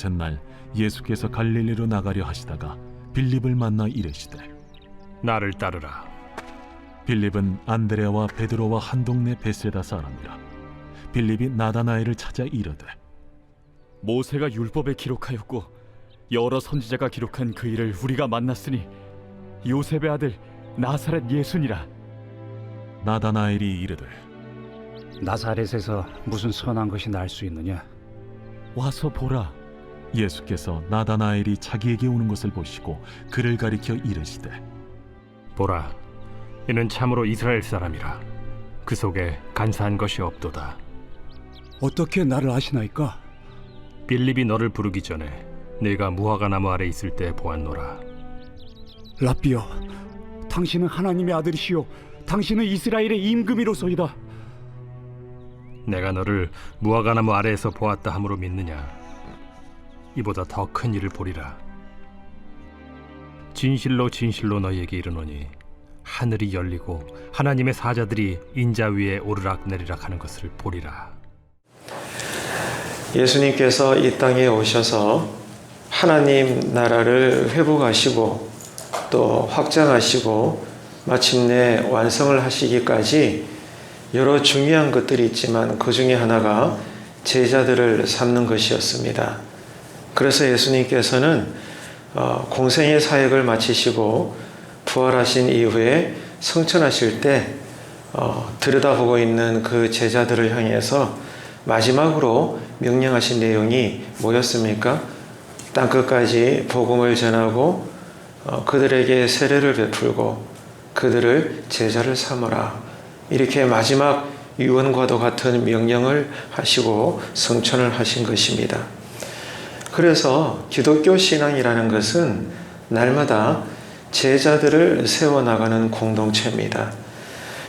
이튿날 예수께서 갈릴리로 나가려 하시다가 빌립을 만나 이르시되 나를 따르라. 빌립은 안드레와 베드로와 한 동네 베세다 사람이라. 빌립이 나다나엘을 찾아 이르되 모세가 율법에 기록하였고 여러 선지자가 기록한 그 일을 우리가 만났으니 요셉의 아들 나사렛 예수니라. 나다나엘이 이르되 나사렛에서 무슨 선한 것이 날 수 있느냐? 와서 보라. 예수께서 나다나엘이 자기에게 오는 것을 보시고 그를 가리켜 이르시되 보라, 이는 참으로 이스라엘 사람이라. 그 속에 간사한 것이 없도다. 어떻게 나를 아시나이까? 빌립이 너를 부르기 전에 네가 무화과 나무 아래 있을 때 보았노라. 라비여, 당신은 하나님의 아들이시요 당신은 이스라엘의 임금이로소이다. 내가 너를 무화과 나무 아래에서 보았다 함으로 믿느냐? 이보다 더 큰 일을 보리라. 진실로 진실로 너희에게 이르노니 하늘이 열리고 하나님의 사자들이 인자 위에 오르락 내리락 하는 것을 보리라. 예수님께서 이 땅에 오셔서 하나님 나라를 회복하시고 또 확장하시고 마침내 완성을 하시기까지 여러 중요한 것들이 있지만 그 중에 하나가 제자들을 삼는 것이었습니다. 그래서 예수님께서는 공생의 사역을 마치시고 부활하신 이후에 성천하실 때 들여다보고 있는 그 제자들을 향해서 마지막으로 명령하신 내용이 뭐였습니까? 땅끝까지 복음을 전하고 그들에게 세례를 베풀고 그들을 제자를 삼으라. 이렇게 마지막 유언과도 같은 명령을 하시고 성천을 하신 것입니다. 그래서 기독교 신앙이라는 것은 날마다 제자들을 세워나가는 공동체입니다.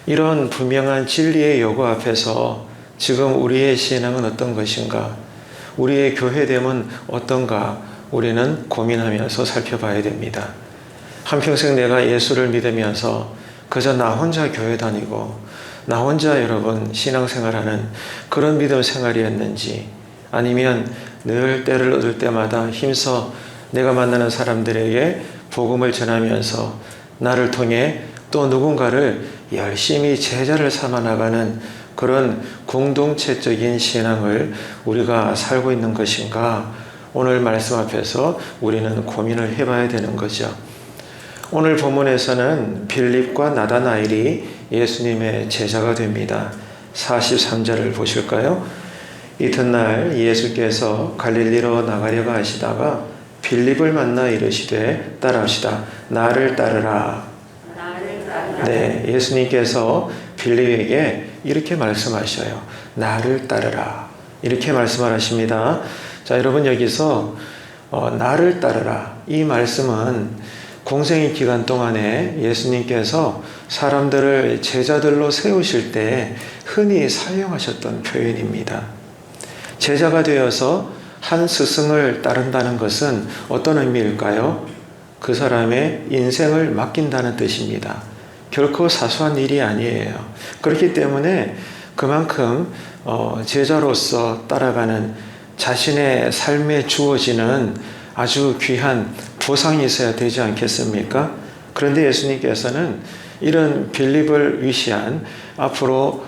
이런 분명한 진리의 요구 앞에서 지금 우리의 신앙은 어떤 것인가? 우리의 교회됨은 어떤가? 우리는 고민하면서 살펴봐야 됩니다. 한평생 내가 예수를 믿으면서 그저 나 혼자 교회 다니고 나 혼자 여러분 신앙생활하는 그런 믿음 생활이었는지, 아니면 늘 때를 얻을 때마다 힘써 내가 만나는 사람들에게 복음을 전하면서 나를 통해 또 누군가를 열심히 제자를 삼아 나가는 그런 공동체적인 신앙을 우리가 살고 있는 것인가? 오늘 말씀 앞에서 우리는 고민을 해봐야 되는 거죠. 오늘 본문에서는 빌립과 나다나엘이 예수님의 제자가 됩니다. 43절을 보실까요? 이튿날 예수께서 갈릴리로 나가려고 하시다가 빌립을 만나 이르시되 따라합시다. 나를 따르라. 네, 예수님께서 빌립에게 이렇게 말씀하셔요. 나를 따르라. 이렇게 말씀을 하십니다. 자, 여러분 여기서 나를 따르라. 이 말씀은 공생의 기간 동안에 예수님께서 사람들을 제자들로 세우실 때 흔히 사용하셨던 표현입니다. 제자가 되어서 한 스승을 따른다는 것은 어떤 의미일까요? 그 사람의 인생을 맡긴다는 뜻입니다. 결코 사소한 일이 아니에요. 그렇기 때문에 그만큼 제자로서 따라가는 자신의 삶에 주어지는 아주 귀한 보상이 있어야 되지 않겠습니까? 그런데 예수님께서는 이런 빌립을 위시한 앞으로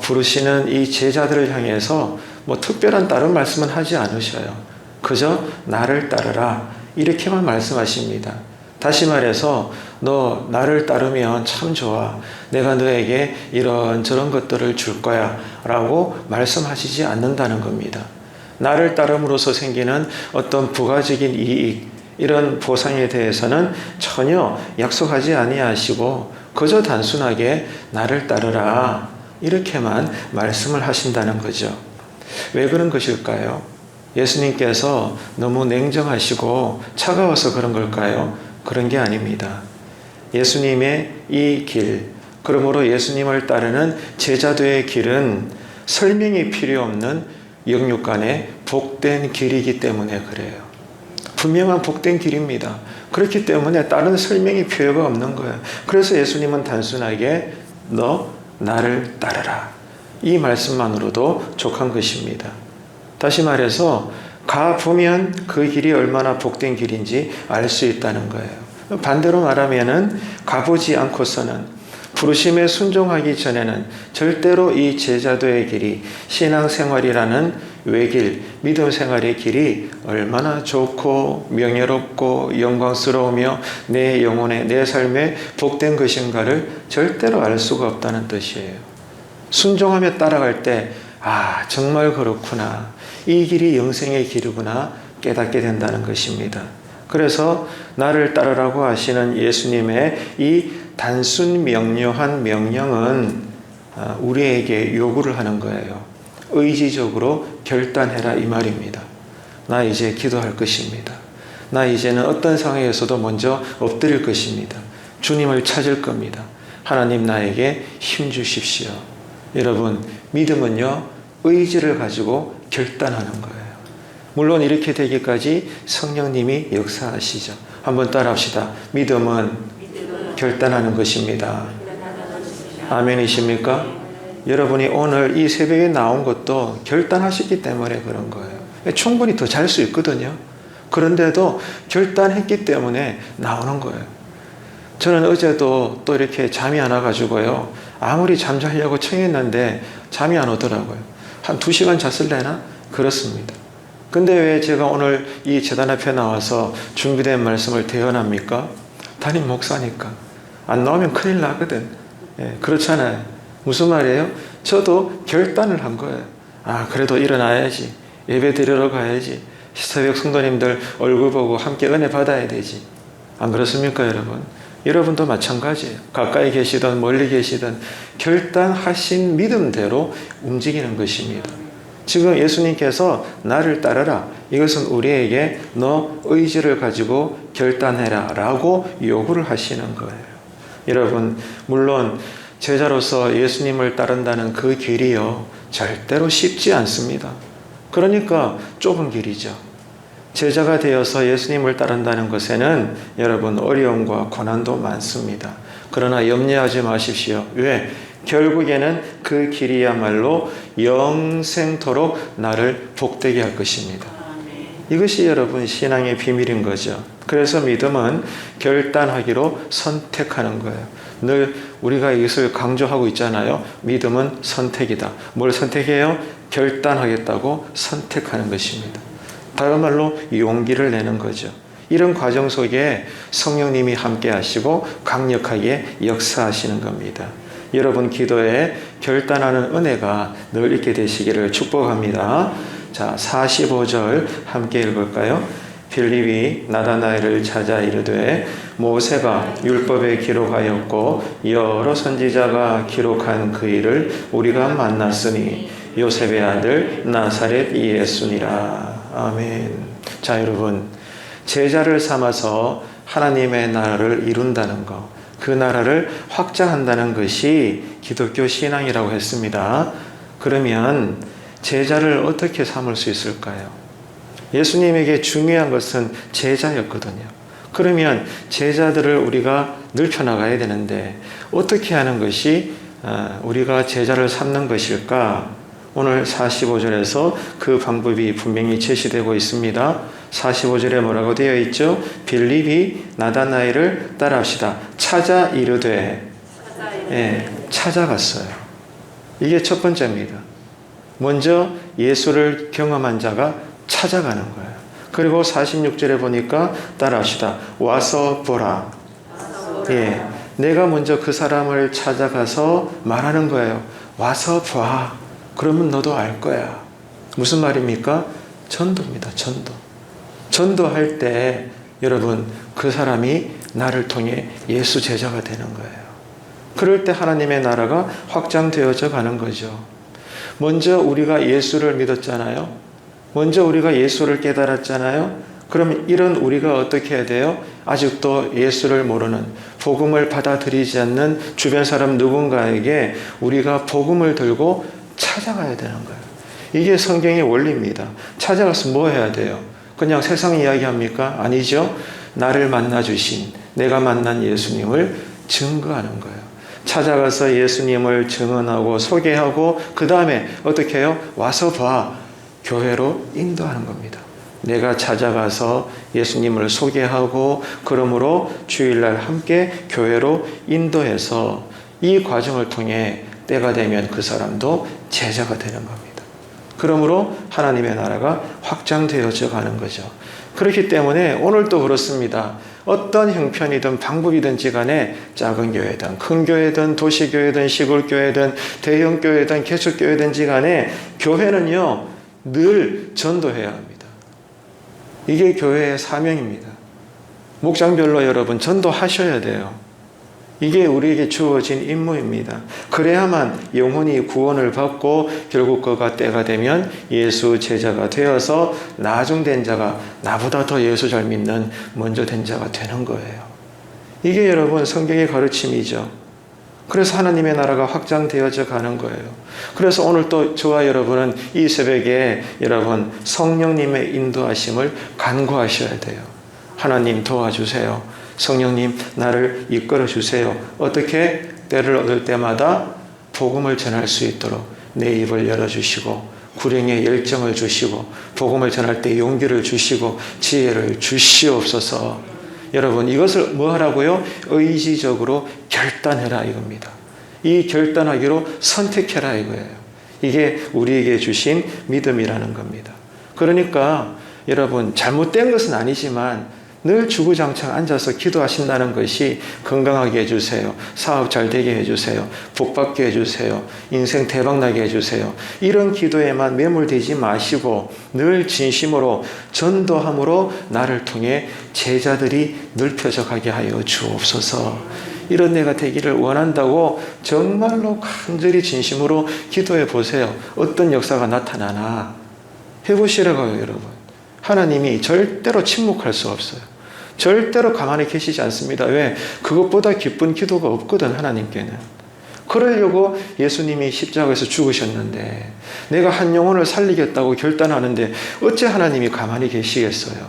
부르시는 이 제자들을 향해서 뭐 특별한 다른 말씀은 하지 않으셔요. 그저 나를 따르라 이렇게만 말씀하십니다. 다시 말해서 너 나를 따르면 참 좋아. 내가 너에게 이런저런 것들을 줄 거야 라고 말씀하시지 않는다는 겁니다. 나를 따름으로써 생기는 어떤 부가적인 이익, 이런 보상에 대해서는 전혀 약속하지 아니하시고 그저 단순하게 나를 따르라 이렇게만 말씀을 하신다는 거죠. 왜 그런 것일까요? 예수님께서 너무 냉정하시고 차가워서 그런 걸까요? 그런 게 아닙니다. 예수님의 이 길, 그러므로 예수님을 따르는 제자도의 길은 설명이 필요 없는 영육간의 복된 길이기 때문에 그래요. 분명한 복된 길입니다. 그렇기 때문에 다른 설명이 필요가 없는 거예요. 그래서 예수님은 단순하게 너 나를 따르라 이 말씀만으로도 족한 것입니다. 다시 말해서 가보면 그 길이 얼마나 복된 길인지 알 수 있다는 거예요. 반대로 말하면은 가보지 않고서는 부르심에 순종하기 전에는 절대로 이 제자도의 길이 신앙생활이라는 외길, 믿음 생활의 길이 얼마나 좋고 명예롭고 영광스러우며 내 영혼의 내 삶에 복된 것인가를 절대로 알 수가 없다는 뜻이에요. 순종하며 따라갈 때 정말 그렇구나. 이 길이 영생의 길이구나 깨닫게 된다는 것입니다. 그래서 나를 따르라고 하시는 예수님의 이 단순 명료한 명령은 우리에게 요구를 하는 거예요. 의지적으로 결단해라 이 말입니다. 나 이제 기도할 것입니다. 나 이제는 어떤 상황에서도 먼저 엎드릴 것입니다. 주님을 찾을 겁니다. 하나님 나에게 힘 주십시오. 여러분, 믿음은요, 의지를 가지고 결단하는 거예요. 물론 이렇게 되기까지 성령님이 역사하시죠. 한번 따라합시다. 믿음은 결단하는 것입니다. 아멘이십니까? 여러분이 오늘 이 새벽에 나온 것도 결단하셨기 때문에 그런 거예요. 충분히 더 잘 수 있거든요. 그런데도 결단했기 때문에 나오는 거예요. 저는 어제도 또 이렇게 잠이 안 와가지고요. 아무리 잠자려고 청했는데 잠이 안 오더라고요. 한 2시간 잤을래나? 그렇습니다. 근데 왜 제가 오늘 이 제단 앞에 나와서 준비된 말씀을 대언합니까? 담임 목사니까. 안 나오면 큰일 나거든. 그렇잖아요. 무슨 말이에요? 저도 결단을 한 거예요. 그래도 일어나야지. 예배 드리러 가야지. 새벽 성도님들 얼굴 보고 함께 은혜 받아야 되지. 안 그렇습니까, 여러분? 여러분도 마찬가지예요. 가까이 계시든 멀리 계시든 결단하신 믿음대로 움직이는 것입니다. 지금 예수님께서 나를 따르라. 이것은 우리에게 너 의지를 가지고 결단해라 라고 요구를 하시는 거예요. 여러분, 물론 제자로서 예수님을 따른다는 그 길이요, 절대로 쉽지 않습니다. 그러니까 좁은 길이죠. 제자가 되어서 예수님을 따른다는 것에는 여러분 어려움과 고난도 많습니다. 그러나 염려하지 마십시오. 왜? 결국에는 그 길이야말로 영생토록 나를 복되게 할 것입니다. 이것이 여러분 신앙의 비밀인 거죠. 그래서 믿음은 결단하기로 선택하는 거예요. 늘 우리가 이것을 강조하고 있잖아요. 믿음은 선택이다. 뭘 선택해요? 결단하겠다고 선택하는 것입니다. 다른 말로 용기를 내는 거죠. 이런 과정 속에 성령님이 함께 하시고 강력하게 역사하시는 겁니다. 여러분 기도에 결단하는 은혜가 늘 있게 되시기를 축복합니다. 자, 45절 함께 읽을까요? 빌립이 나다나엘을 찾아 이르되 모세가 율법에 기록하였고 여러 선지자가 기록한 그 일을 우리가 만났으니 요셉의 아들 나사렛 예수니라. 아멘. 자, 여러분, 제자를 삼아서 하나님의 나라를 이룬다는 것, 그 나라를 확장한다는 것이 기독교 신앙이라고 했습니다. 그러면 제자를 어떻게 삼을 수 있을까요? 예수님에게 중요한 것은 제자였거든요. 그러면 제자들을 우리가 넓혀나가야 되는데 어떻게 하는 것이 우리가 제자를 삼는 것일까? 오늘 45절에서 그 방법이 분명히 제시되고 있습니다. 45절에 뭐라고 되어 있죠? 빌립이 나다나엘을 따라합시다. 찾아 이르되. 찾아갔어요. 이게 첫 번째입니다. 먼저 예수를 경험한 자가 찾아가는 거예요. 그리고 46절에 보니까 따라합시다. 와서 보라. 내가 먼저 그 사람을 찾아가서 말하는 거예요. 와서 봐. 그러면 너도 알 거야. 무슨 말입니까? 전도입니다. 전도. 전도할 때 여러분 그 사람이 나를 통해 예수 제자가 되는 거예요. 그럴 때 하나님의 나라가 확장되어져 가는 거죠. 먼저 우리가 예수를 믿었잖아요. 먼저 우리가 예수를 깨달았잖아요. 그럼 이런 우리가 어떻게 해야 돼요? 아직도 예수를 모르는, 복음을 받아들이지 않는 주변 사람 누군가에게 우리가 복음을 들고 찾아가야 되는 거예요. 이게 성경의 원리입니다. 찾아가서 뭐 해야 돼요? 그냥 세상 이야기 합니까? 아니죠. 나를 만나주신, 내가 만난 예수님을 증거하는 거예요. 찾아가서 예수님을 증언하고 소개하고 그 다음에 어떻게 해요? 와서 봐. 교회로 인도하는 겁니다. 내가 찾아가서 예수님을 소개하고 그러므로 주일날 함께 교회로 인도해서 이 과정을 통해 때가 되면 그 사람도 제자가 되는 겁니다. 그러므로 하나님의 나라가 확장되어져 가는 거죠. 그렇기 때문에 오늘도 그렇습니다. 어떤 형편이든 방법이든지 간에 작은 교회든 큰 교회든 도시교회든 시골교회든 대형교회든 개척교회든지 간에 교회는요 늘 전도해야 합니다. 이게 교회의 사명입니다. 목장별로 여러분 전도하셔야 돼요. 이게 우리에게 주어진 임무입니다. 그래야만 영혼이 구원을 받고 결국 그가 때가 되면 예수 제자가 되어서 나중된 자가 나보다 더 예수 잘 믿는 먼저 된 자가 되는 거예요. 이게 여러분 성경의 가르침이죠. 그래서 하나님의 나라가 확장되어져 가는 거예요. 그래서 오늘 또 저와 여러분은 이 새벽에 여러분 성령님의 인도하심을 간구하셔야 돼요. 하나님 도와주세요. 성령님 나를 이끌어 주세요. 어떻게? 때를 얻을 때마다 복음을 전할 수 있도록 내 입을 열어주시고 구령에 열정을 주시고 복음을 전할 때 용기를 주시고 지혜를 주시옵소서. 여러분 이것을 뭐 하라고요? 의지적으로 결단해라 이겁니다. 이 결단하기로 선택해라 이거예요. 이게 우리에게 주신 믿음이라는 겁니다. 그러니까 여러분 잘못된 것은 아니지만 늘 주구장창 앉아서 기도하신다는 것이 건강하게 해주세요. 사업 잘 되게 해주세요. 복 받게 해주세요. 인생 대박나게 해주세요. 이런 기도에만 매몰되지 마시고 늘 진심으로 전도함으로 나를 통해 제자들이 넓혀져 가게 하여 주옵소서. 이런 내가 되기를 원한다고 정말로 간절히 진심으로 기도해 보세요. 어떤 역사가 나타나나 해보시라고요, 여러분. 하나님이 절대로 침묵할 수 없어요. 절대로 가만히 계시지 않습니다. 왜? 그것보다 기쁜 기도가 없거든, 하나님께는. 그러려고 예수님이 십자가에서 죽으셨는데 내가 한 영혼을 살리겠다고 결단하는데 어째 하나님이 가만히 계시겠어요?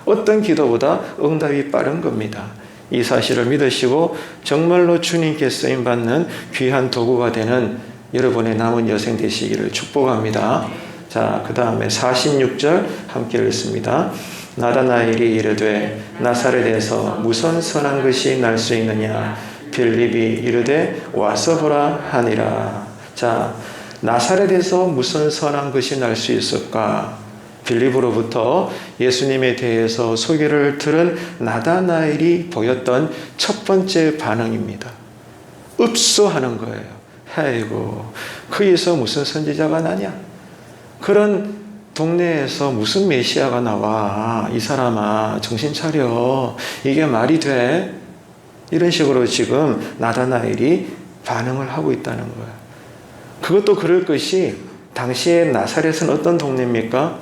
어떤 기도보다 응답이 빠른 겁니다. 이 사실을 믿으시고 정말로 주님께 쓰임받는 귀한 도구가 되는 여러분의 남은 여생 되시기를 축복합니다. 자, 그 다음에 46절 함께 읽습니다. 나다나엘이 이르되 나사렛에서 무슨 선한 것이 날 수 있느냐? 빌립이 이르되 와서 보라 하니라. 자, 나사렛에서 무슨 선한 것이 날 수 있을까? 빌립으로부터 예수님에 대해서 소개를 들은 나다나엘이 보였던 첫 번째 반응입니다. 읍소하는 거예요. 아이고, 거기서 무슨 선지자가 나냐? 그런 동네에서 무슨 메시아가 나와? 이 사람아 정신 차려. 이게 말이 돼? 이런 식으로 지금 나다나엘이 반응을 하고 있다는 거예요. 그것도 그럴 것이 당시에 나사렛은 어떤 동네입니까?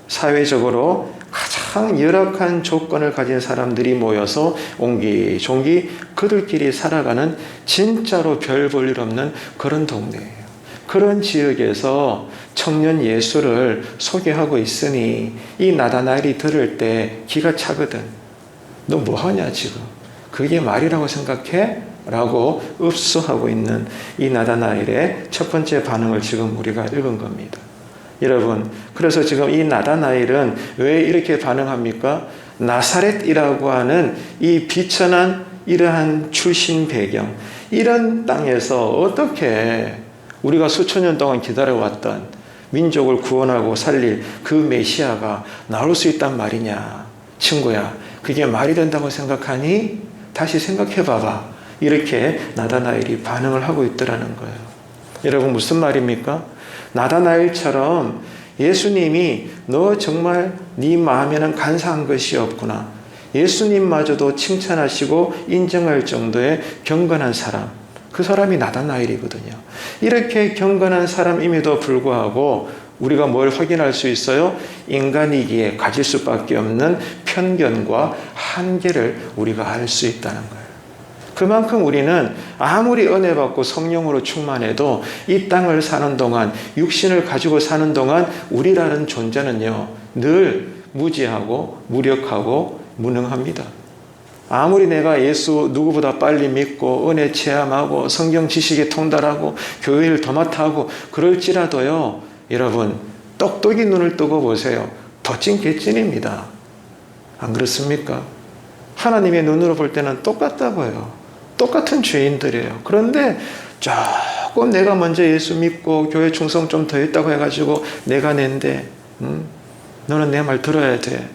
사회적으로 가장 열악한 조건을 가진 사람들이 모여서 옹기종기 그들끼리 살아가는 진짜로 별 볼 일 없는 그런 동네예요. 그런 지역에서 청년 예수를 소개하고 있으니 이 나다나엘이 들을 때 기가 차거든. 너 뭐하냐 지금? 그게 말이라고 생각해? 라고 읍소하고 있는 이 나다나엘의 첫 번째 반응을 지금 우리가 읽은 겁니다. 여러분, 그래서 지금 이 나다나엘은 왜 이렇게 반응합니까? 나사렛이라고 하는 이 비천한 이러한 출신 배경, 이런 땅에서 어떻게 우리가 수천 년 동안 기다려왔던 민족을 구원하고 살릴 그 메시아가 나올 수 있단 말이냐. 친구야, 그게 말이 된다고 생각하니? 다시 생각해 봐봐. 이렇게 나다나엘이 반응을 하고 있더라는 거예요. 여러분, 무슨 말입니까? 나다나엘처럼 예수님이 너 정말 네 마음에는 간사한 것이 없구나. 예수님마저도 칭찬하시고 인정할 정도의 경건한 사람. 그 사람이 나다나엘이거든요. 이렇게 경건한 사람임에도 불구하고 우리가 뭘 확인할 수 있어요? 인간이기에 가질 수밖에 없는 편견과 한계를 우리가 알 수 있다는 거예요. 그만큼 우리는 아무리 은혜 받고 성령으로 충만해도 이 땅을 사는 동안, 육신을 가지고 사는 동안 우리라는 존재는요, 늘 무지하고 무력하고 무능합니다. 아무리 내가 예수 누구보다 빨리 믿고 은혜 체험하고 성경 지식에 통달하고 교회를 도맡아 하고 그럴지라도요, 여러분 똑똑히 눈을 뜨고 보세요. 도찐 개찐입니다. 안 그렇습니까? 하나님의 눈으로 볼 때는 똑같다고요. 똑같은 죄인들이에요. 그런데 조금 내가 먼저 예수 믿고 교회 충성 좀 더 했다고 해가지고 내가 낸데 너는 내 말 들어야 돼.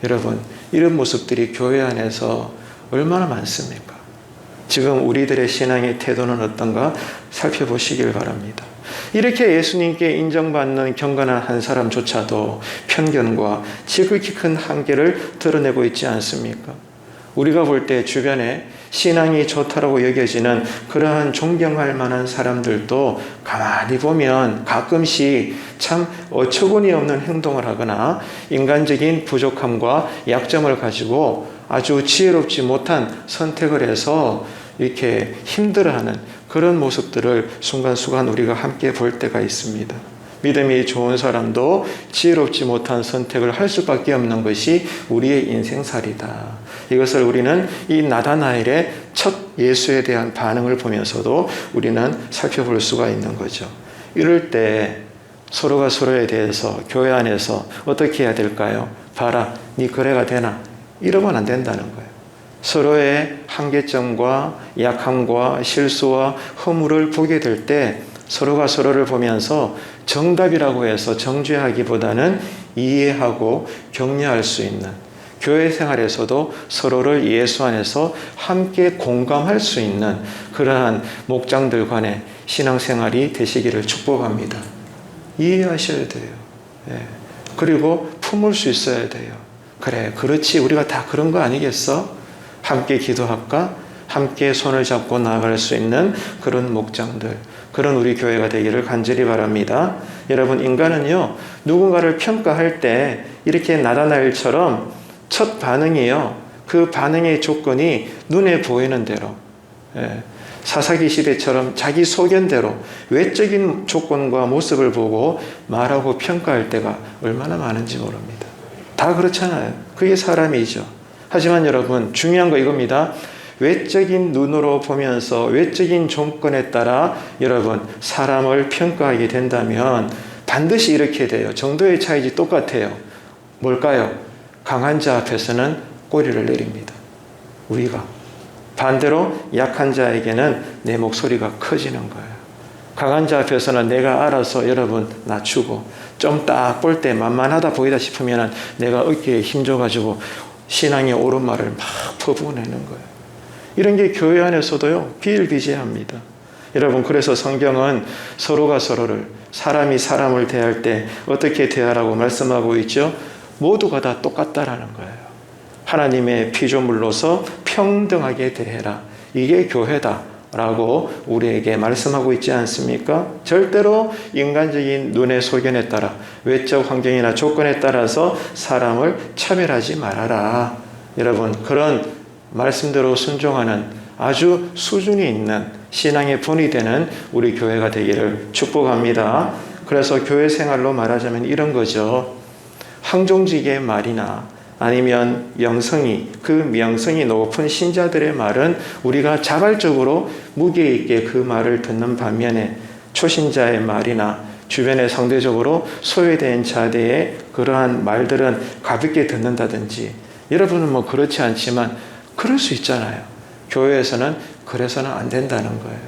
여러분, 이런 모습들이 교회 안에서 얼마나 많습니까? 지금 우리들의 신앙의 태도는 어떤가 살펴보시길 바랍니다. 이렇게 예수님께 인정받는 경건한 한 사람조차도 편견과 지극히 큰 한계를 드러내고 있지 않습니까? 우리가 볼 때 주변에 신앙이 좋다라고 여겨지는 그러한 존경할 만한 사람들도 가만히 보면 가끔씩 참 어처구니 없는 행동을 하거나 인간적인 부족함과 약점을 가지고 아주 지혜롭지 못한 선택을 해서 이렇게 힘들어하는 그런 모습들을 순간순간 우리가 함께 볼 때가 있습니다. 믿음이 좋은 사람도 지혜롭지 못한 선택을 할 수밖에 없는 것이 우리의 인생살이다. 이것을 우리는 이 나다나엘의 첫 예수에 대한 반응을 보면서도 우리는 살펴볼 수가 있는 거죠. 이럴 때 서로가 서로에 대해서 교회 안에서 어떻게 해야 될까요? 봐라, 네 거래가 되나? 이러면 안 된다는 거예요. 서로의 한계점과 약함과 실수와 허물을 보게 될 때 서로가 서로를 보면서 정답이라고 해서 정죄하기보다는 이해하고 격려할 수 있는, 교회 생활에서도 서로를 예수 안에서 함께 공감할 수 있는 그러한 목장들 간의 신앙생활이 되시기를 축복합니다. 이해하셔야 돼요. 예. 그리고 품을 수 있어야 돼요. 그래, 그렇지, 우리가 다 그런 거 아니겠어? 함께 기도할까? 함께 손을 잡고 나아갈 수 있는 그런 목장들, 그런 우리 교회가 되기를 간절히 바랍니다. 여러분, 인간은요, 누군가를 평가할 때 이렇게 나다나엘처럼 첫 반응이요, 그 반응의 조건이 눈에 보이는 대로, 사사기 시대처럼 자기 소견대로 외적인 조건과 모습을 보고 말하고 평가할 때가 얼마나 많은지 모릅니다. 다 그렇잖아요. 그게 사람이죠. 하지만 여러분, 중요한 거 이겁니다. 외적인 눈으로 보면서 외적인 조건에 따라 여러분 사람을 평가하게 된다면 반드시 이렇게 돼요. 정도의 차이지 똑같아요. 뭘까요? 강한 자 앞에서는 꼬리를 내립니다. 우리가. 반대로 약한 자에게는 내 목소리가 커지는 거예요. 강한 자 앞에서는 내가 알아서 여러분 낮추고 좀 딱 볼 때 만만하다 보이다 싶으면 내가 어깨에 힘줘가지고 신앙의 옳은 말을 막 퍼부어내는 거예요. 이런 게 교회 안에서도요, 비일비재합니다. 여러분, 그래서 성경은 서로가 서로를, 사람이 사람을 대할 때 어떻게 대하라고 말씀하고 있죠? 모두가 다 똑같다라는 거예요. 하나님의 피조물로서 평등하게 대해라. 이게 교회다 라고 우리에게 말씀하고 있지 않습니까? 절대로 인간적인 눈의 소견에 따라, 외적 환경이나 조건에 따라서 사람을 차별하지 말아라. 여러분, 그런 말씀대로 순종하는 아주 수준이 있는 신앙의 본이 되는 우리 교회가 되기를 축복합니다. 그래서 교회 생활로 말하자면 이런 거죠. 항종직의 말이나 아니면 그 명성이 높은 신자들의 말은 우리가 자발적으로 무게 있게 그 말을 듣는 반면에 초신자의 말이나 주변에 상대적으로 소외된 자들의 그러한 말들은 가볍게 듣는다든지, 여러분은 뭐 그렇지 않지만 그럴 수 있잖아요. 교회에서는 그래서는 안 된다는 거예요.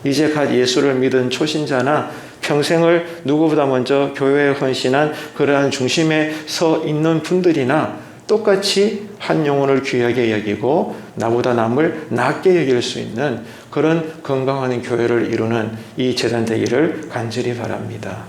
이제 갓 예수를 믿은 초신자나 평생을 누구보다 먼저 교회에 헌신한 그러한 중심에 서 있는 분들이나 똑같이 한 영혼을 귀하게 여기고 나보다 남을 낮게 여길 수 있는 그런 건강한 교회를 이루는 이 재단 되기를 간절히 바랍니다.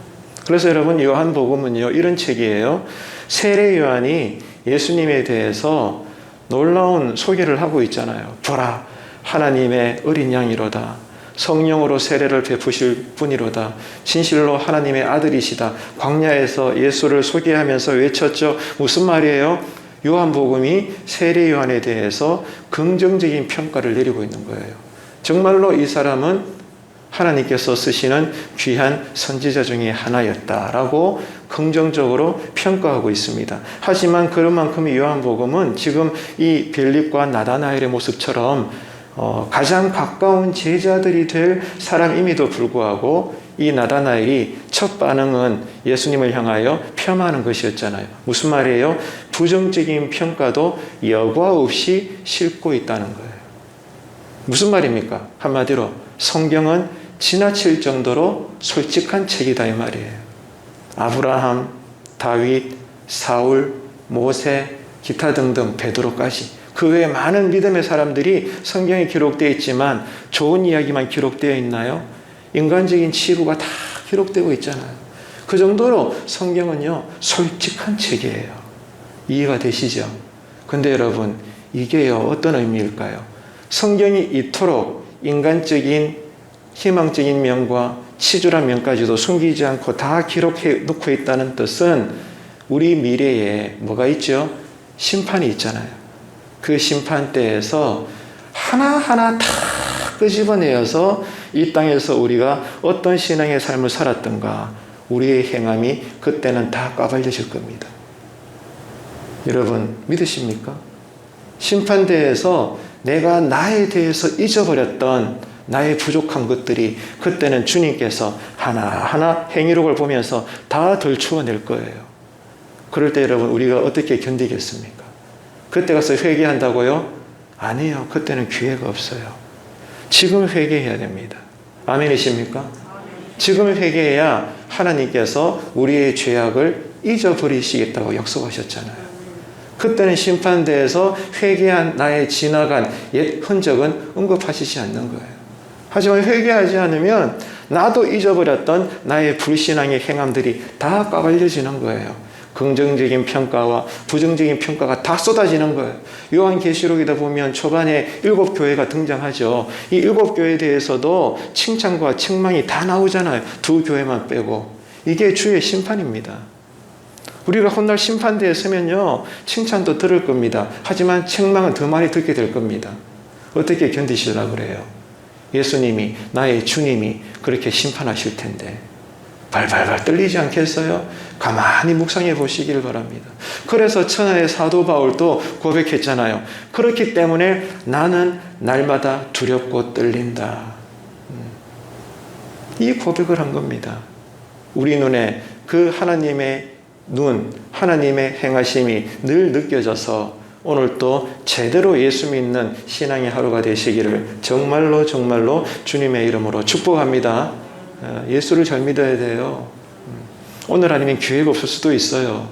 그래서 여러분, 요한복음은요, 이런 책이에요. 세례 요한이 예수님에 대해서 놀라운 소개를 하고 있잖아요. 보라, 하나님의 어린 양이로다. 성령으로 세례를 베푸실 분이로다. 진실로 하나님의 아들이시다. 광야에서 예수를 소개하면서 외쳤죠. 무슨 말이에요? 요한복음이 세례 요한에 대해서 긍정적인 평가를 내리고 있는 거예요. 정말로 이 사람은 하나님께서 쓰시는 귀한 선지자 중에 하나였다라고 긍정적으로 평가하고 있습니다. 하지만 그런 만큼 요한복음은 지금 이 빌립과 나다나엘의 모습처럼 가장 가까운 제자들이 될 사람임에도 불구하고 이 나다나엘이 첫 반응은 예수님을 향하여 폄하하는 것이었잖아요. 무슨 말이에요? 부정적인 평가도 여과 없이 싣고 있다는 거예요. 무슨 말입니까? 한마디로 성경은 지나칠 정도로 솔직한 책이다 이 말이에요. 아브라함, 다윗, 사울, 모세, 기타 등등 베드로까지 그 외에 많은 믿음의 사람들이 성경에 기록되어 있지만 좋은 이야기만 기록되어 있나요? 인간적인 치부가 다 기록되고 있잖아요. 그 정도로 성경은요 솔직한 책이에요. 이해가 되시죠? 근데 여러분 이게요 어떤 의미일까요? 성경이 이토록 인간적인 희망적인 면과 치졸한 면까지도 숨기지 않고 다 기록해 놓고 있다는 뜻은 우리 미래에 뭐가 있죠? 심판이 있잖아요. 그 심판대에서 하나하나 다 끄집어내어서 이 땅에서 우리가 어떤 신앙의 삶을 살았던가 우리의 행함이 그때는 다 까발려질 겁니다. 여러분 믿으십니까? 심판대에서 내가 나에 대해서 잊어버렸던 나의 부족한 것들이 그때는 주님께서 하나하나 행위록을 보면서 다 덜추어낼 거예요. 그럴 때 여러분 우리가 어떻게 견디겠습니까? 그때 가서 회개한다고요? 아니에요. 그때는 기회가 없어요. 지금 회개해야 됩니다. 아멘이십니까? 지금 회개해야 하나님께서 우리의 죄악을 잊어버리시겠다고 약속하셨잖아요. 그때는 심판대에서 회개한 나의 지나간 옛 흔적은 언급하시지 않는 거예요. 하지만 회개하지 않으면 나도 잊어버렸던 나의 불신앙의 행함들이 다 까발려지는 거예요. 긍정적인 평가와 부정적인 평가가 다 쏟아지는 거예요. 요한계시록이다 보면 초반에 7교회가 등장하죠. 이 7교회에 대해서도 칭찬과 책망이 다 나오잖아요. 2교회만 빼고. 이게 주의 심판입니다. 우리가 훗날 심판대에 서면요 칭찬도 들을 겁니다. 하지만 책망은 더 많이 듣게 될 겁니다. 어떻게 견디시려고 그래요? 예수님이 나의 주님이 그렇게 심판하실 텐데 발발발 떨리지 않겠어요? 가만히 묵상해 보시기를 바랍니다. 그래서 천하의 사도 바울도 고백했잖아요. 그렇기 때문에 나는 날마다 두렵고 떨린다. 이 고백을 한 겁니다. 우리 눈에 그 하나님의 눈, 하나님의 행하심이 늘 느껴져서 오늘 또 제대로 예수 믿는 신앙의 하루가 되시기를 정말로 정말로 주님의 이름으로 축복합니다. 예수를 잘 믿어야 돼요. 오늘 아니면 기회가 없을 수도 있어요.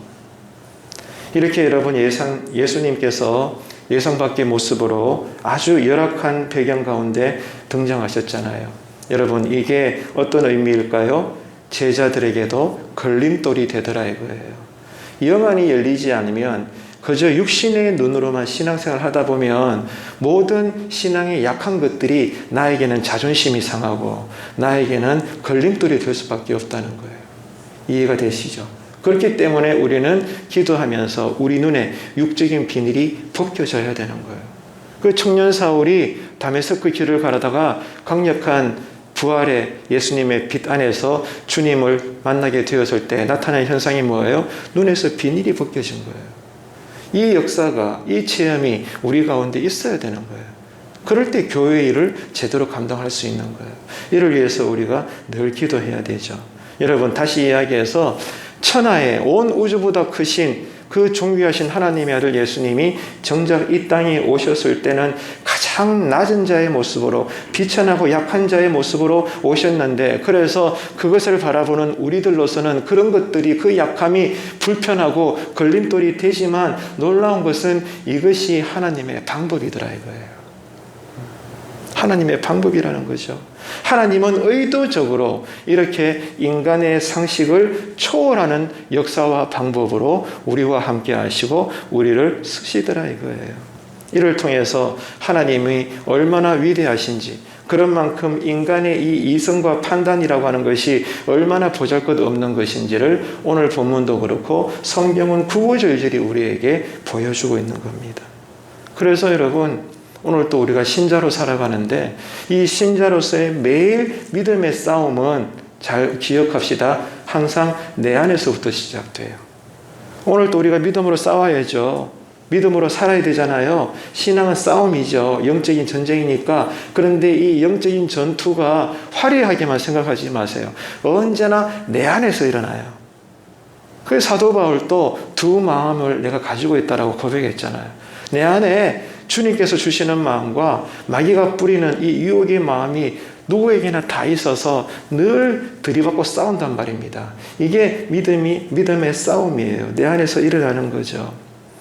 이렇게 여러분 예수님께서 예상 밖의 모습으로 아주 열악한 배경 가운데 등장하셨잖아요. 여러분 이게 어떤 의미일까요? 제자들에게도 걸림돌이 되더라 이거예요. 영안이 열리지 않으면 그저 육신의 눈으로만 신앙생활을 하다 보면 모든 신앙의 약한 것들이 나에게는 자존심이 상하고 나에게는 걸림돌이 될 수밖에 없다는 거예요. 이해가 되시죠? 그렇기 때문에 우리는 기도하면서 우리 눈에 육적인 비늘이 벗겨져야 되는 거예요. 그 청년 사울이 다메섹그 길을 가다가 강력한 부활의 예수님의 빛 안에서 주님을 만나게 되었을 때 나타난 현상이 뭐예요? 눈에서 비늘이 벗겨진 거예요. 이 역사가, 이 체험이 우리 가운데 있어야 되는 거예요. 그럴 때 교회 일을 제대로 감당할 수 있는 거예요. 이를 위해서 우리가 늘 기도해야 되죠. 여러분 다시 이야기해서 천하의 온 우주보다 크신 그 존귀하신 하나님의 아들 예수님이 정작 이 땅에 오셨을 때는 가장 낮은 자의 모습으로 비천하고 약한 자의 모습으로 오셨는데 그래서 그것을 바라보는 우리들로서는 그런 것들이 그 약함이 불편하고 걸림돌이 되지만 놀라운 것은 이것이 하나님의 방법이더라 이거예요. 하나님의 방법이라는 거죠. 하나님은 의도적으로 이렇게 인간의 상식을 초월하는 역사와 방법으로 우리와 함께 하시고 우리를 쓰시더라 이거예요. 이를 통해서 하나님이 얼마나 위대하신지 그런 만큼 인간의 이 이성과 판단이라고 하는 것이 얼마나 보잘것없는 것인지를 오늘 본문도 그렇고 성경은 구구절절히 우리에게 보여주고 있는 겁니다. 그래서 여러분 오늘 또 우리가 신자로 살아가는데 이 신자로서의 매일 믿음의 싸움은 잘 기억합시다. 항상 내 안에서부터 시작돼요. 오늘 또 우리가 믿음으로 싸워야죠. 믿음으로 살아야 되잖아요. 신앙은 싸움이죠. 영적인 전쟁이니까. 그런데 이 영적인 전투가 화려하게만 생각하지 마세요. 언제나 내 안에서 일어나요. 그래서 사도 바울도 두 마음을 내가 가지고 있다라고 고백했잖아요. 내 안에 주님께서 주시는 마음과 마귀가 뿌리는 이 유혹의 마음이 누구에게나 다 있어서 늘 들이받고 싸운단 말입니다. 이게 믿음의 싸움이에요. 내 안에서 일어나는 거죠.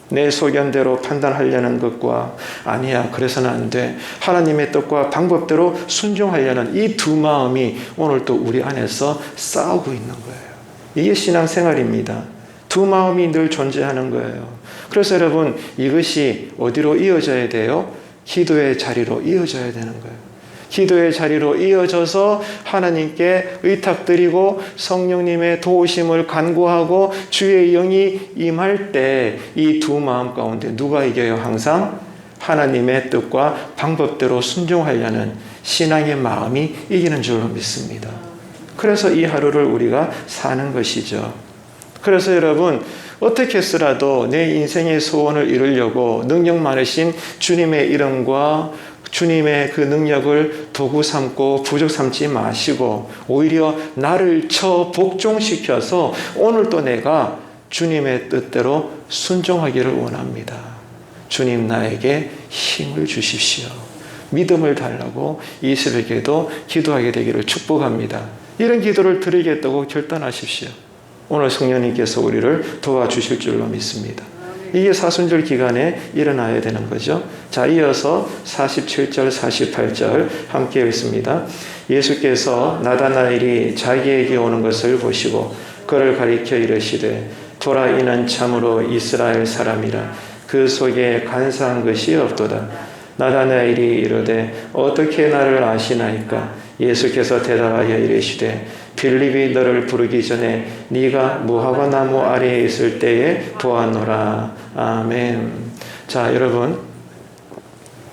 내 소견대로 판단하려는 것과 아니야 그래서는 안 돼. 하나님의 뜻과 방법대로 순종하려는 이 두 마음이 오늘 또 우리 안에서 싸우고 있는 거예요. 이게 신앙생활입니다. 두 마음이 늘 존재하는 거예요. 그래서 여러분 이것이 어디로 이어져야 돼요? 기도의 자리로 이어져야 되는 거예요. 기도의 자리로 이어져서 하나님께 의탁드리고 성령님의 도우심을 간구하고 주의 영이 임할 때 이 두 마음 가운데 누가 이겨요? 항상 하나님의 뜻과 방법대로 순종하려는 신앙의 마음이 이기는 줄로 믿습니다. 그래서 이 하루를 우리가 사는 것이죠. 그래서 여러분 어떻게 해서라도 내 인생의 소원을 이루려고 능력 많으신 주님의 이름과 주님의 그 능력을 도구 삼고 부족 삼지 마시고 오히려 나를 복종시켜서 오늘 또 내가 주님의 뜻대로 순종하기를 원합니다. 주님 나에게 힘을 주십시오. 믿음을 달라고 이 새벽에도 기도하게 되기를 축복합니다. 이런 기도를 드리겠다고 결단하십시오. 오늘 성령님께서 우리를 도와주실 줄로 믿습니다. 이게 사순절 기간에 일어나야 되는 거죠. 자, 이어서 47절, 48절 함께 읽습니다. 예수께서 나다나엘이 자기에게 오는 것을 보시고 그를 가리켜 이르시되 보라 이는 참으로 이스라엘 사람이라 그 속에 간사한 것이 없도다. 나다나엘이 이르되 어떻게 나를 아시나이까? 예수께서 대답하여 이르시되 빌립이 너를 부르기 전에 네가 무화과 나무 아래에 있을 때에 보았노라. 아멘. 자, 여러분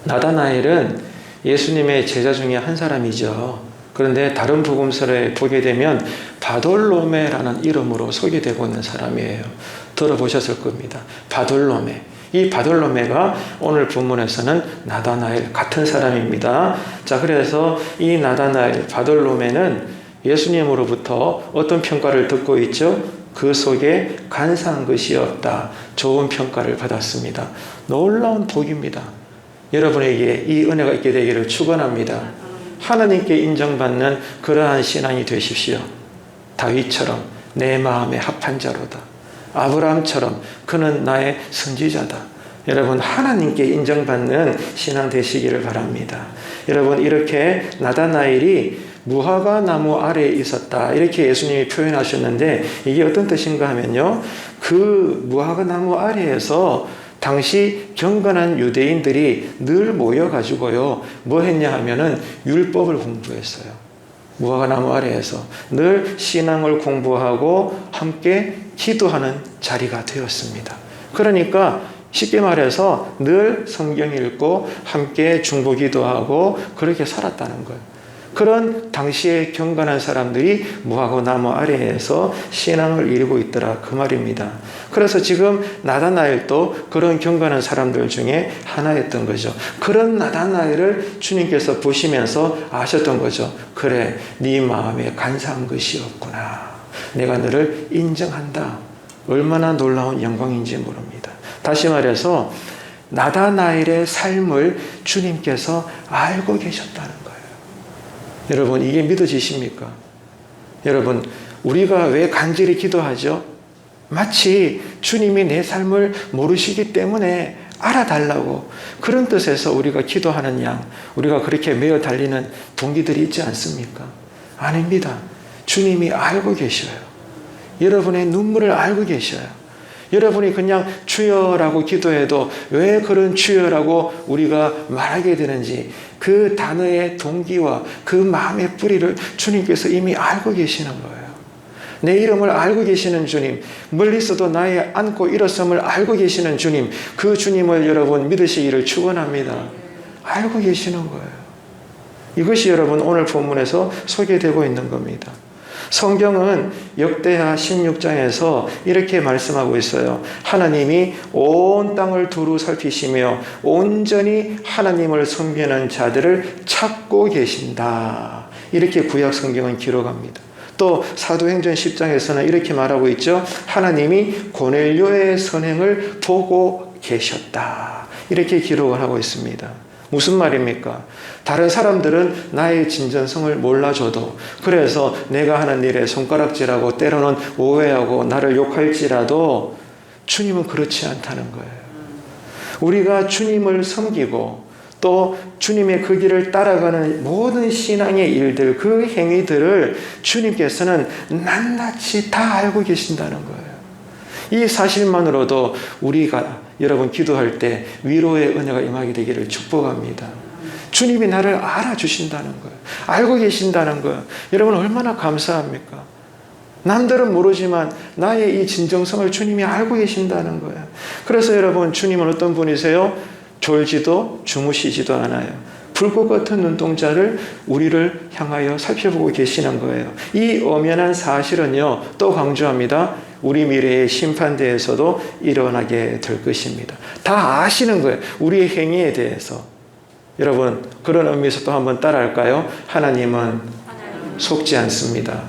나다나엘은 예수님의 제자 중에 한 사람이죠. 그런데 다른 복음서에 보게 되면 바돌로메라는 이름으로 소개되고 있는 사람이에요. 들어보셨을 겁니다. 바돌로메. 이 바돌로메가 오늘 본문에서는 나다나엘 같은 사람입니다. 자, 그래서 이 나다나엘 바돌로메는 예수님으로부터 어떤 평가를 듣고 있죠? 그 속에 간사한 것이 없다. 좋은 평가를 받았습니다. 놀라운 복입니다. 여러분에게 이 은혜가 있게 되기를 축원합니다. 하나님께 인정받는 그러한 신앙이 되십시오. 다윗처럼 내 마음에 합한 자로다. 아브라함처럼 그는 나의 선지자다. 여러분 하나님께 인정받는 신앙 되시기를 바랍니다. 여러분 이렇게 나다나엘이 무화과 나무 아래에 있었다. 이렇게 예수님이 표현하셨는데 이게 어떤 뜻인가 하면요. 그 무화과 나무 아래에서 당시 경건한 유대인들이 늘 모여가지고요. 뭐 했냐 하면은 율법을 공부했어요. 무화과 나무 아래에서 늘 신앙을 공부하고 함께 기도하는 자리가 되었습니다. 그러니까 쉽게 말해서 늘 성경 읽고 함께 중보기도하고 그렇게 살았다는 거예요. 그런 당시에 경건한 사람들이 무화과 나무 아래에서 신앙을 이루고 있더라 그 말입니다. 그래서 지금 나다나엘도 그런 경건한 사람들 중에 하나였던 거죠. 그런 나다나엘을 주님께서 보시면서 아셨던 거죠. 그래, 네 마음에 간사한 것이 없구나. 내가 너를 인정한다. 얼마나 놀라운 영광인지 모릅니다. 다시 말해서 나다나엘의 삶을 주님께서 알고 계셨다는 거예요. 여러분 이게 믿어지십니까? 여러분 우리가 왜 간절히 기도하죠? 마치 주님이 내 삶을 모르시기 때문에 알아달라고 그런 뜻에서 우리가 기도하는 양 우리가 그렇게 매어 달리는 동기들이 있지 않습니까? 아닙니다. 주님이 알고 계셔요. 여러분의 눈물을 알고 계셔요. 여러분이 그냥 주여라고 기도해도 왜 그런 주여라고 우리가 말하게 되는지 그 단어의 동기와 그 마음의 뿌리를 주님께서 이미 알고 계시는 거예요. 내 이름을 알고 계시는 주님, 멀리서도 나의 안고 일어섬을 알고 계시는 주님, 그 주님을 여러분 믿으시기를 축원합니다. 알고 계시는 거예요. 이것이 여러분 오늘 본문에서 소개되고 있는 겁니다. 성경은 역대하 16장에서 이렇게 말씀하고 있어요. 하나님이 온 땅을 두루 살피시며 온전히 하나님을 섬기는 자들을 찾고 계신다. 이렇게 구약 성경은 기록합니다. 또 사도행전 10장에서는 이렇게 말하고 있죠. 하나님이 고넬료의 선행을 보고 계셨다. 이렇게 기록을 하고 있습니다. 무슨 말입니까? 다른 사람들은 나의 진정성을 몰라줘도, 그래서 내가 하는 일에 손가락질하고 때로는 오해하고 나를 욕할지라도 주님은 그렇지 않다는 거예요. 우리가 주님을 섬기고 또 주님의 그 길을 따라가는 모든 신앙의 일들, 그 행위들을 주님께서는 낱낱이 다 알고 계신다는 거예요. 이 사실만으로도 우리가 여러분 기도할 때 위로의 은혜가 임하게 되기를 축복합니다. 주님이 나를 알아주신다는 거예요. 알고 계신다는 거예요. 여러분 얼마나 감사합니까? 남들은 모르지만 나의 이 진정성을 주님이 알고 계신다는 거예요. 그래서 여러분 주님은 어떤 분이세요? 졸지도 주무시지도 않아요. 불꽃 같은 눈동자를 우리를 향하여 살펴보고 계시는 거예요. 이 엄연한 사실은요, 또 강조합니다. 우리 미래의 심판대에서도 일어나게 될 것입니다. 다 아시는 거예요. 우리의 행위에 대해서. 여러분, 그런 의미에서 또 한번 따라할까요? 하나님은 속지 않습니다.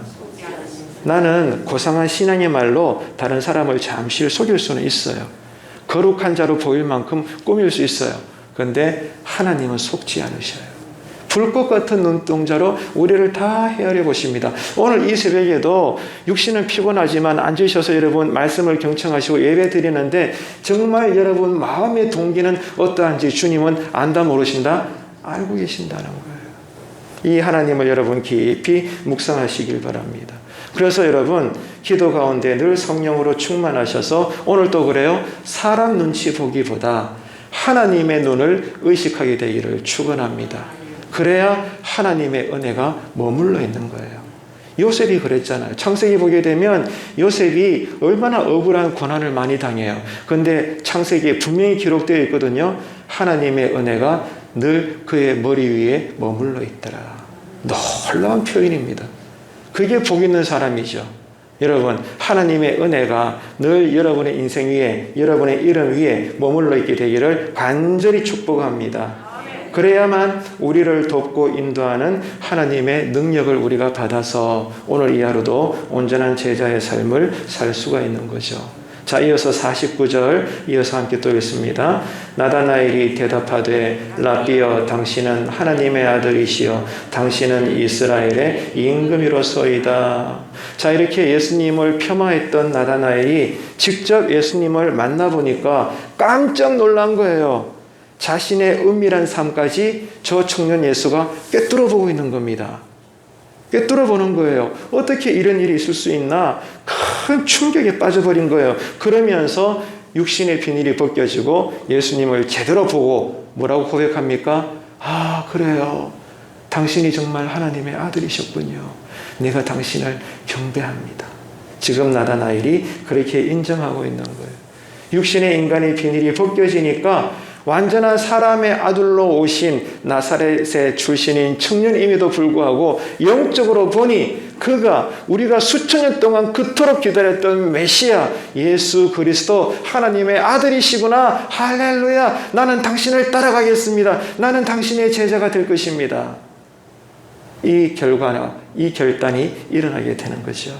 나는 고상한 신앙의 말로 다른 사람을 잠시 속일 수는 있어요. 거룩한 자로 보일 만큼 꾸밀 수 있어요. 그런데 하나님은 속지 않으셔요. 불꽃 같은 눈동자로 우리를 다 헤아려 보십니다. 오늘 이 새벽에도 육신은 피곤하지만 앉으셔서 여러분 말씀을 경청하시고 예배 드리는데 정말 여러분 마음의 동기는 어떠한지 주님은 안다 모르신다? 알고 계신다는 거예요. 이 하나님을 여러분 깊이 묵상하시길 바랍니다. 그래서 여러분 기도 가운데 늘 성령으로 충만하셔서 오늘도 그래요. 사람 눈치 보기보다 하나님의 눈을 의식하게 되기를 축원합니다. 그래야 하나님의 은혜가 머물러 있는 거예요. 요셉이 그랬잖아요. 창세기 보게 되면 요셉이 얼마나 억울한 고난을 많이 당해요. 그런데 창세기에 분명히 기록되어 있거든요. 하나님의 은혜가 늘 그의 머리 위에 머물러 있더라. 놀라운 표현입니다. 그게 복 있는 사람이죠. 여러분, 하나님의 은혜가 늘 여러분의 인생 위에, 여러분의 이름 위에 머물러 있게 되기를 간절히 축복합니다. 그래야만 우리를 돕고 인도하는 하나님의 능력을 우리가 받아서 오늘 이 하루도 온전한 제자의 삶을 살 수가 있는 거죠. 자, 이어서 49절 이어서 함께 또 읽습니다. 나다나엘이 대답하되 라비여 당신은 하나님의 아들이시여 당신은 이스라엘의 임금이로소이다. 자, 이렇게 예수님을 폄하했던 나다나엘이 직접 예수님을 만나보니까 깜짝 놀란 거예요. 자신의 은밀한 삶까지 저 청년 예수가 꿰뚫어 보고 있는 겁니다. 꿰뚫어 보는 거예요. 어떻게 이런 일이 있을 수 있나? 큰 충격에 빠져버린 거예요. 그러면서 육신의 비닐이 벗겨지고 예수님을 제대로 보고 뭐라고 고백합니까? 아, 그래요. 당신이 정말 하나님의 아들이셨군요. 내가 당신을 경배합니다. 지금 나다나엘이 그렇게 인정하고 있는 거예요. 육신의 인간의 비닐이 벗겨지니까 완전한 사람의 아들로 오신 나사렛의 출신인 청년임에도 불구하고 영적으로 보니 그가 우리가 수천 년 동안 그토록 기다렸던 메시아 예수 그리스도 하나님의 아들이시구나. 할렐루야. 나는 당신을 따라가겠습니다. 나는 당신의 제자가 될 것입니다. 이 결과나 이 결단이 일어나게 되는 거죠.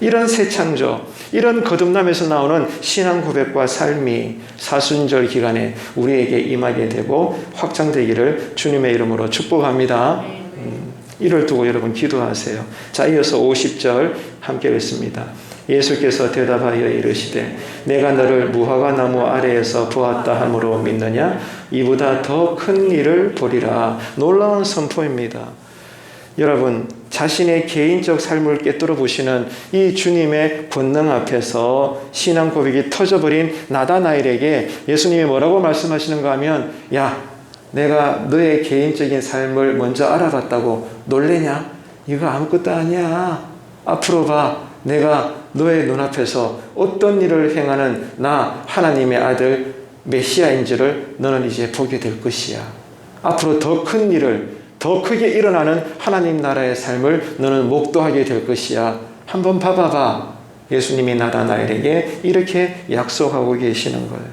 이런 새 창조, 이런 거듭남에서 나오는 신앙 고백과 삶이 사순절 기간에 우리에게 임하게 되고 확장되기를 주님의 이름으로 축복합니다. 이를 두고 여러분 기도하세요. 자, 이어서 50절 함께 읽습니다. 예수께서 대답하여 이르시되 내가 너를 무화과 나무 아래에서 보았다 함으로 믿느냐? 이보다 더 큰 일을 보리라. 놀라운 선포입니다. 여러분, 자신의 개인적 삶을 꿰뚫어 보시는 이 주님의 권능 앞에서 신앙 고백이 터져버린 나다나엘에게 예수님이 뭐라고 말씀하시는가 하면, 야, 내가 너의 개인적인 삶을 먼저 알아봤다고 놀래냐? 이거 아무것도 아니야. 앞으로 봐. 내가 너의 눈앞에서 어떤 일을 행하는 나 하나님의 아들 메시아인지를 너는 이제 보게 될 것이야. 앞으로 더 큰 일을, 더 더 크게 일어나는 하나님 나라의 삶을 너는 목도하게 될 것이야. 한번 봐봐봐. 예수님이 나다나엘에게 이렇게 약속하고 계시는 거예요.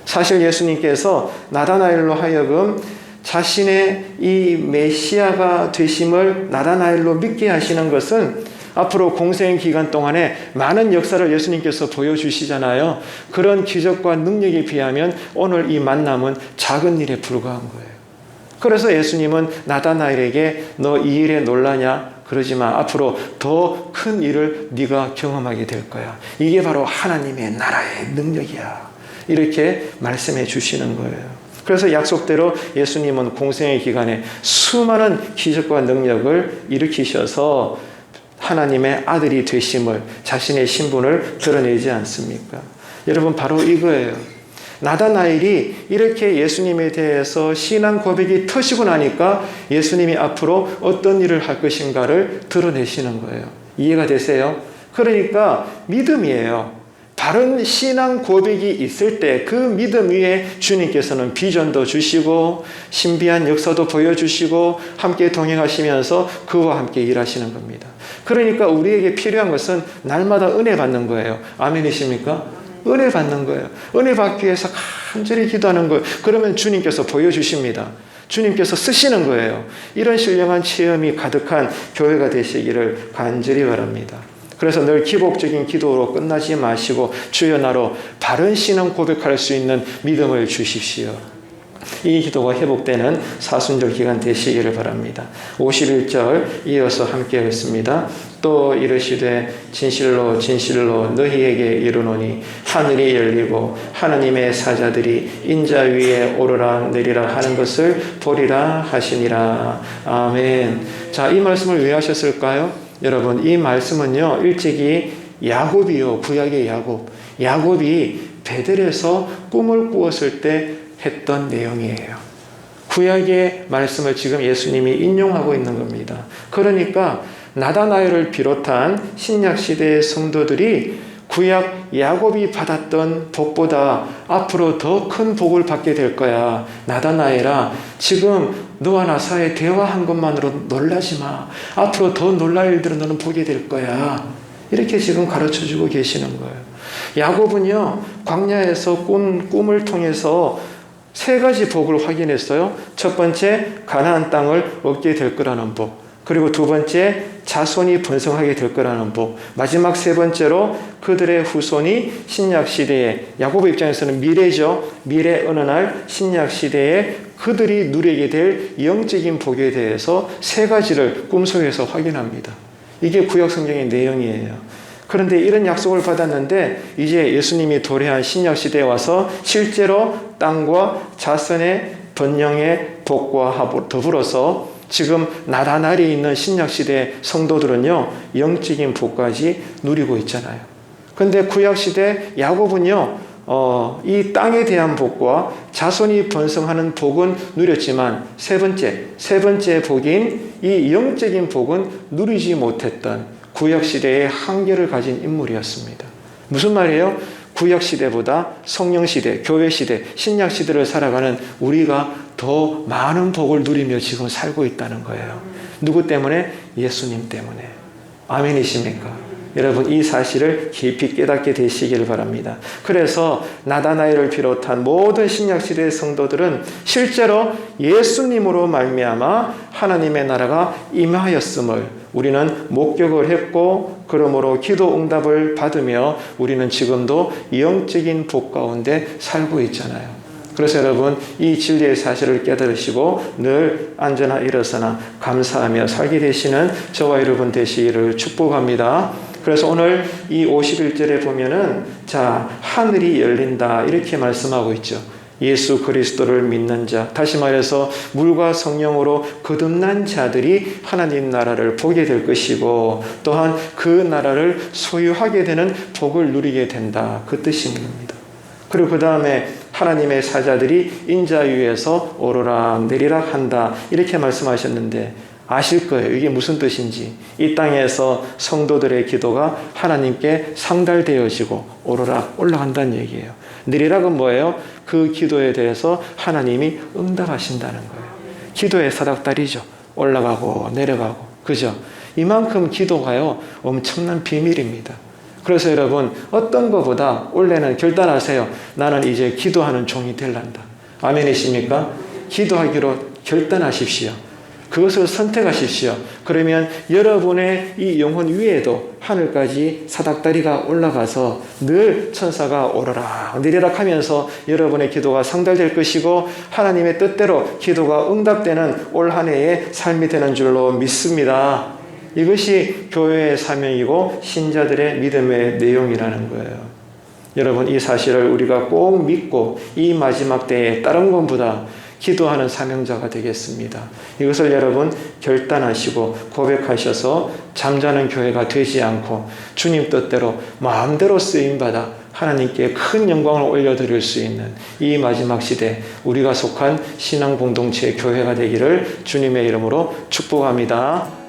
사실 예수님께서 나다나엘로 하여금 자신의 이 메시아가 되심을 나다나엘로 믿게 하시는 것은 앞으로 공생 기간 동안에 많은 역사를 예수님께서 보여주시잖아요. 그런 기적과 능력에 비하면 오늘 이 만남은 작은 일에 불과한 거예요. 그래서 예수님은 나다나엘에게 너 이 일에 놀라냐? 그러지 마. 앞으로 더 큰 일을 네가 경험하게 될 거야. 이게 바로 하나님의 나라의 능력이야. 이렇게 말씀해 주시는 거예요. 그래서 약속대로 예수님은 공생의 기간에 수많은 기적과 능력을 일으키셔서 하나님의 아들이 되심을, 자신의 신분을 드러내지 않습니까? 여러분, 바로 이거예요. 나다나엘이 이렇게 예수님에 대해서 신앙 고백이 터지고 나니까 예수님이 앞으로 어떤 일을 할 것인가를 드러내시는 거예요. 이해가 되세요? 그러니까 믿음이에요. 바른 신앙 고백이 있을 때 그 믿음 위에 주님께서는 비전도 주시고 신비한 역사도 보여주시고 함께 동행하시면서 그와 함께 일하시는 겁니다. 그러니까 우리에게 필요한 것은 날마다 은혜 받는 거예요. 아멘이십니까? 은혜 받는 거예요. 은혜 받기 위해서 간절히 기도하는 거예요. 그러면 주님께서 보여주십니다. 주님께서 쓰시는 거예요. 이런 신령한 체험이 가득한 교회가 되시기를 간절히 바랍니다. 그래서 늘 기복적인 기도로 끝나지 마시고 주여 나로 바른 신앙 고백할 수 있는 믿음을 주십시오. 이 기도가 회복되는 사순절 기간 되시기를 바랍니다. 51절 이어서 함께 읽습니다. 또 이르시되 진실로 진실로 너희에게 이르노니 하늘이 열리고 하나님의 사자들이 인자 위에 오르락 내리락 하는 것을 보리라 하시니라. 아멘. 자, 이 말씀을 왜 하셨을까요? 여러분, 이 말씀은요, 일찍이 야곱이요, 구약의 야곱이 베델에서 꿈을 꾸었을 때 했던 내용이에요. 구약의 말씀을 지금 예수님이 인용하고 있는 겁니다. 그러니까 나다나엘을 비롯한 신약시대의 성도들이 구약 야곱이 받았던 복보다 앞으로 더 큰 복을 받게 될 거야. 나다나엘아, 지금 너와 나 사이에 대화한 것만으로 놀라지 마. 앞으로 더 놀랄 일들을 너는 보게 될 거야. 이렇게 지금 가르쳐주고 계시는 거예요. 야곱은요, 광야에서 꿈을 통해서 세 가지 복을 확인했어요. 첫 번째, 가나안 땅을 얻게 될 거라는 복. 그리고 두 번째, 자손이 번성하게 될 거라는 복. 마지막 세 번째로 그들의 후손이 신약시대에, 야곱의 입장에서는 미래죠. 미래 어느 날 신약시대에 그들이 누리게 될 영적인 복에 대해서 세 가지를 꿈속에서 확인합니다. 이게 구약성경의 내용이에요. 그런데 이런 약속을 받았는데 이제 예수님이 도래한 신약시대에 와서 실제로 땅과 자손의 번영의 복과 더불어서 지금 나다나엘에 있는 신약시대 성도들은요, 영적인 복까지 누리고 있잖아요. 그런데 구약시대 야곱은요, 이 땅에 대한 복과 자손이 번성하는 복은 누렸지만 세 번째 복인 이 영적인 복은 누리지 못했던 구약시대의 한계를 가진 인물이었습니다. 무슨 말이에요? 구약시대보다 성령시대, 교회시대, 신약시대를 살아가는 우리가 더 많은 복을 누리며 지금 살고 있다는 거예요. 누구 때문에? 예수님 때문에. 아멘이십니까? 여러분, 이 사실을 깊이 깨닫게 되시기를 바랍니다. 그래서 나다나엘을 비롯한 모든 신약시대의 성도들은 실제로 예수님으로 말미암아 하나님의 나라가 임하였음을 우리는 목격을 했고, 그러므로 기도 응답을 받으며 우리는 지금도 영적인 복 가운데 살고 있잖아요. 그래서 여러분, 이 진리의 사실을 깨달으시고 늘 앉아나 일어서나 감사하며 살게 되시는 저와 여러분 되시기를 축복합니다. 그래서 오늘 이 51절에 보면은 자, 하늘이 열린다 이렇게 말씀하고 있죠. 예수 그리스도를 믿는 자, 다시 말해서 물과 성령으로 거듭난 자들이 하나님 나라를 보게 될 것이고 또한 그 나라를 소유하게 되는 복을 누리게 된다. 그 뜻입니다. 그리고 그 다음에 하나님의 사자들이 인자 위에서 오르락 내리락 한다 이렇게 말씀하셨는데 아실 거예요. 이게 무슨 뜻인지. 이 땅에서 성도들의 기도가 하나님께 상달되어지고 오르락 올라간다는 얘기예요. 내리락은 뭐예요? 그 기도에 대해서 하나님이 응답하신다는 거예요. 기도의 사닥다리죠. 올라가고 내려가고. 그죠? 이만큼 기도가요, 엄청난 비밀입니다. 그래서 여러분, 어떤 것보다 원래는 결단하세요. 나는 이제 기도하는 종이 될란다. 아멘이십니까? 기도하기로 결단하십시오. 그것을 선택하십시오. 그러면 여러분의 이 영혼 위에도 하늘까지 사닥다리가 올라가서 늘 천사가 오르락 내리락 하면서 여러분의 기도가 상달될 것이고 하나님의 뜻대로 기도가 응답되는 올 한 해의 삶이 되는 줄로 믿습니다. 이것이 교회의 사명이고 신자들의 믿음의 내용이라는 거예요. 여러분, 이 사실을 우리가 꼭 믿고 이 마지막 때에 다른 것보다 기도하는 사명자가 되겠습니다. 이것을 여러분 결단하시고 고백하셔서 잠자는 교회가 되지 않고 주님 뜻대로 마음대로 쓰임받아 하나님께 큰 영광을 올려드릴 수 있는 이 마지막 시대 우리가 속한 신앙 공동체 교회가 되기를 주님의 이름으로 축복합니다.